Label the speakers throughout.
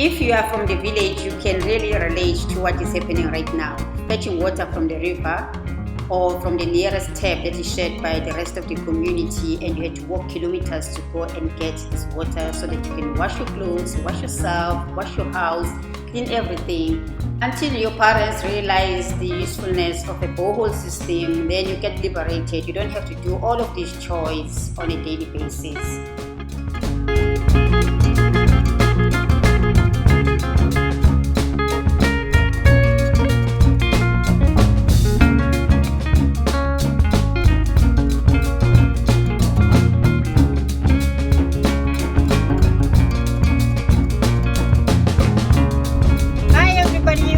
Speaker 1: If you are from the village, you can really relate to what is happening right now. Fetching water from the river or from the nearest tap that is shared by the rest of the community, and you had to walk kilometers to go and get this water so that you can wash your clothes, wash yourself, wash your house, clean everything, until your parents realize the usefulness of a borehole system. Then you get liberated. You don't have to do all of these chores on a daily basis.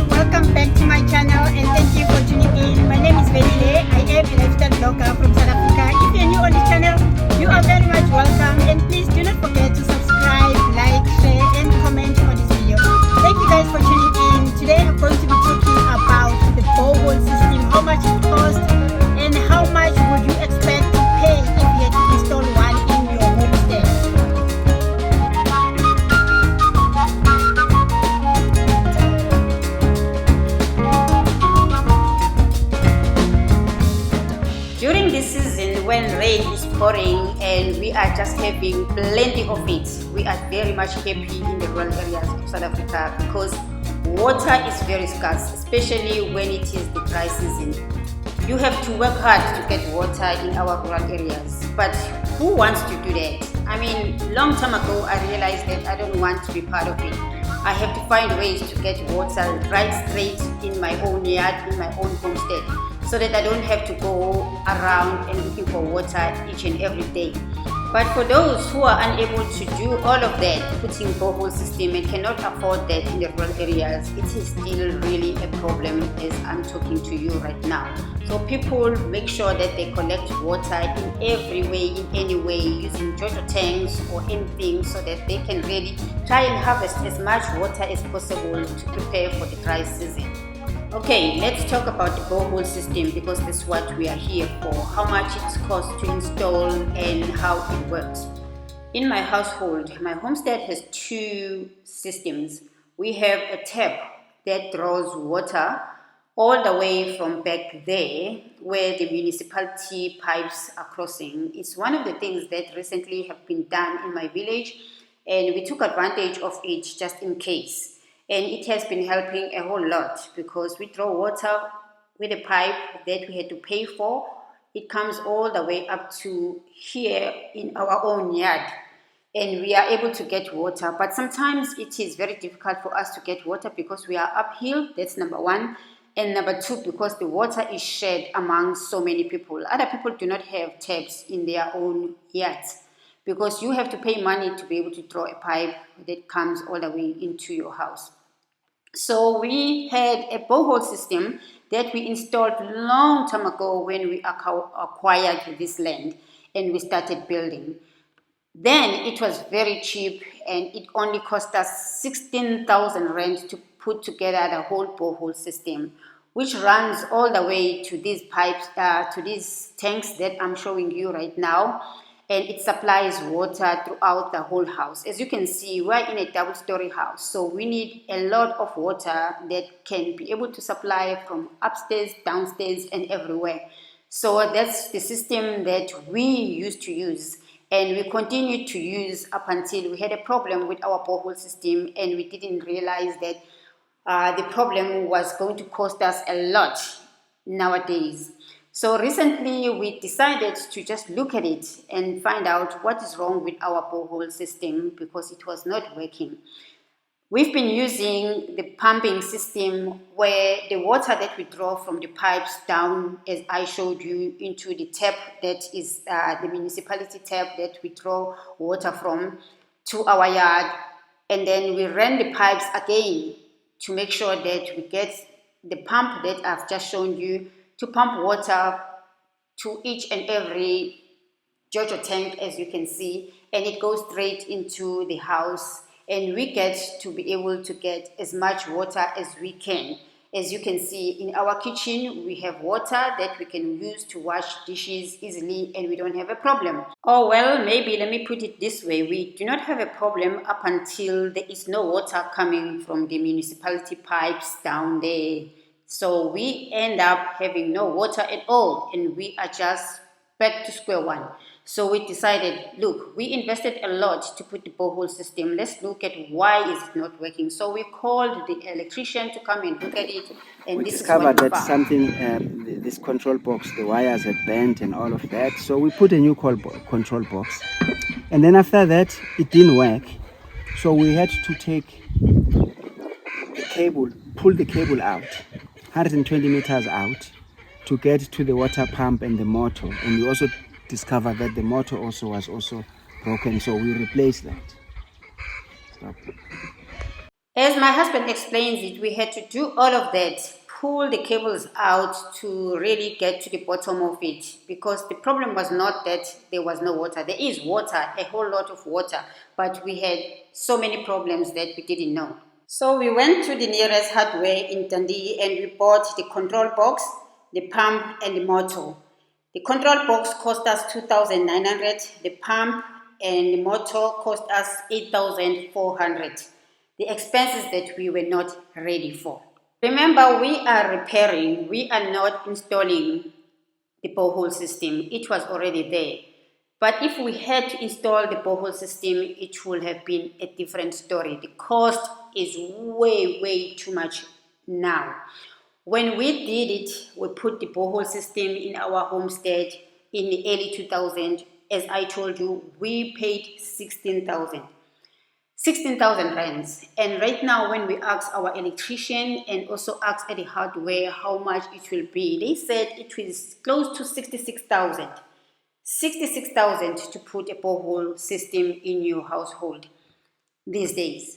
Speaker 2: Welcome back to my channel and thank you for tuning in. My name is Borehole. I am a lifestyle blogger from South Africa. If you're new on this channel, you are very much welcome, and please do not forget to subscribe, like, share and comment on this video. Thank you guys for tuning in. Today I'm going to be talking about the borehole system, how much it costs and how much would you expect to pay if you had to install one in your homestead.
Speaker 1: During this season when rain is pouring and we are just having plenty of it, we are very much happy in the rural areas of South Africa because water is very scarce, especially when it is the dry season. You have to work hard to get water in our rural areas, but who wants to do that? I mean, long time ago I realized that I don't want to be part of it. I have to find ways to get water right straight in my own yard, in my own homestead, so that I don't have to go around and looking for water each and every day. But for those who are unable to do all of that, putting borehole system and cannot afford that in the rural areas, it is still really a problem as I'm talking to you right now. So people make sure that they collect water in every way, in any way, using JoJo tanks or anything, so that they can really try and harvest as much water as possible to prepare for the dry season. Okay, let's talk about the borehole system because that's what we are here for, how much it costs to install and how it works. In my household, my homestead has two systems. We have a tap that draws water all the way from back there where the municipality pipes are crossing. It's one of the things that recently have been done in my village, and we took advantage of it just in case. And it has been helping a whole lot because we draw water with a pipe that we had to pay for. It comes all the way up to here in our own yard, and we are able to get water. But sometimes it is very difficult for us to get water because we are uphill. That's number one. And number two, because the water is shared among so many people. Other people do not have taps in their own yards, because you have to pay money to be able to draw a pipe that comes all the way into your house. So we had a borehole system that we installed long time ago when we acquired this land and we started building. Then it was very cheap and it only cost us 16,000 rand to put together the whole borehole system, which runs all the way to these pipes, to these tanks that I'm showing you right now. And it supplies water throughout the whole house. As you can see, we're in a double-story house, so we need a lot of water that can be able to supply from upstairs, downstairs, and everywhere. So that's the system that we used to use, and we continued to use up until we had a problem with our borehole system, and we didn't realize that the problem was going to cost us a lot nowadays. So recently we decided to just look at it and find out what is wrong with our borehole system because it was not working. We've been using the pumping system where the water that we draw from the pipes down, as I showed you, into the tap that is the municipality tap that we draw water from to our yard, and then we ran the pipes again to make sure that we get the pump that I've just shown you to pump water to each and every JoJo tank, as you can see, and it goes straight into the house, and we get to be able to get as much water as we can As you can see, in our kitchen, we have water that we can use to wash dishes easily and we don't have a problem. Oh well, maybe let me put it this way. We do not have a problem up until there is no water coming from the municipality pipes down there. So we end up having no water at all and we are just back to square one. So we decided, look, we invested a lot to put the borehole system. Let's look at why is it not working. So we called the electrician to come and look at it. And
Speaker 3: We
Speaker 1: this
Speaker 3: discovered
Speaker 1: is what we
Speaker 3: that
Speaker 1: found.
Speaker 3: this control box, the wires had bent and all of that. So we put a new control box. And then after that, it didn't work. So we had to take the cable, pull the cable out, 120 meters out, to get to the water pump and the motor. And we also discovered that the motor also was broken. So we replaced that. Stop.
Speaker 1: As my husband explains it, we had to do all of that, pull the cables out to really get to the bottom of it, because the problem was not that there was no water. There is water, a whole lot of water, but we had so many problems that we didn't know. So we went to the nearest hardware in Dundee and we bought the control box, the pump and the motor. The control box cost us 2,900, the pump and the motor cost us 8,400. The expenses that we were not ready for. Remember, we are repairing, we are not installing the borehole system. It was already there. But if we had to install the borehole system, it would have been a different story. The cost is way too much now. When we did it, we put the borehole system in our homestead in the early 2000s. As I told you, we paid 16,000 rands. And right now, when we asked our electrician and also asked at the hardware how much it will be, they said it was close to 66,000. 66,000 to put a borehole system in your household these days.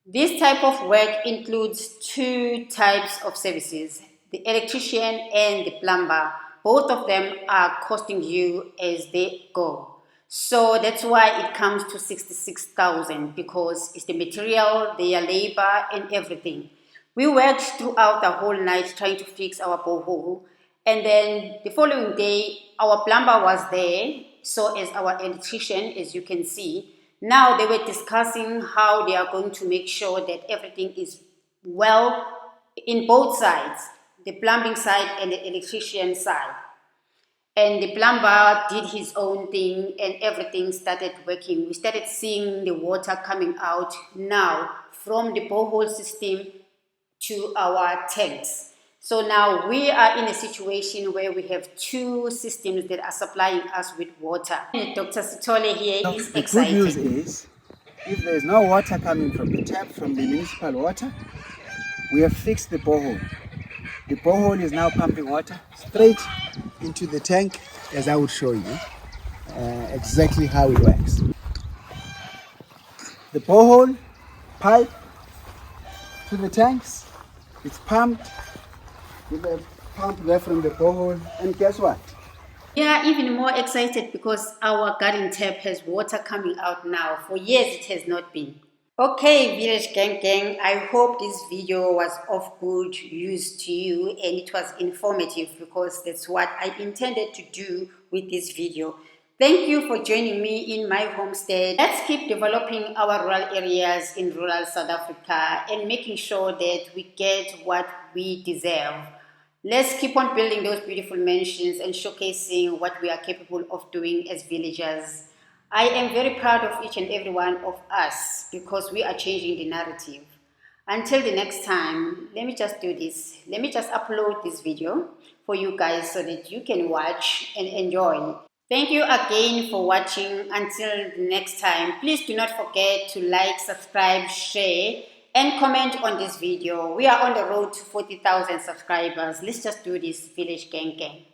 Speaker 1: This type of work includes two types of services, the electrician and the plumber. Both of them are costing you as they go. So that's why it comes to 66,000, because it's the material, their labor and everything. We worked throughout the whole night trying to fix our borehole, and then the following day our plumber was there, so as our electrician, as you can see. Now they were discussing how they are going to make sure that everything is well in both sides, the plumbing side and the electrician side. And the plumber did his own thing and everything started working. We started seeing the water coming out now from the borehole system to our tanks. So now we are in a situation where we have two systems that are supplying us with water. And Dr. Sitole here is excited.
Speaker 3: The good news is, if there's no water coming from the tap, from the municipal water, we have fixed the borehole. The borehole is now pumping water straight into the tank, as I would show you exactly how it works. The borehole pipe to the tanks, it's pumped with a pump there from the borehole, and guess what?
Speaker 1: We are even more excited because our garden tap has water coming out now. For years it has not been. Okay, Village Gang, I hope this video was of good use to you and it was informative, because that's what I intended to do with this video. Thank you for joining me in my homestead. Let's keep developing our rural areas in rural South Africa and making sure that we get what we deserve. Let's keep on building those beautiful mansions and showcasing what we are capable of doing as villagers. I am very proud of each and every one of us, because we are changing the narrative. Until the next time, let me just do this. Let me just upload this video for you guys so that you can watch and enjoy. Thank you again for watching. Until the next time, please do not forget to like, subscribe, share, and comment on this video. We are on the road to 40,000 subscribers. Let's just do this, Village Gang.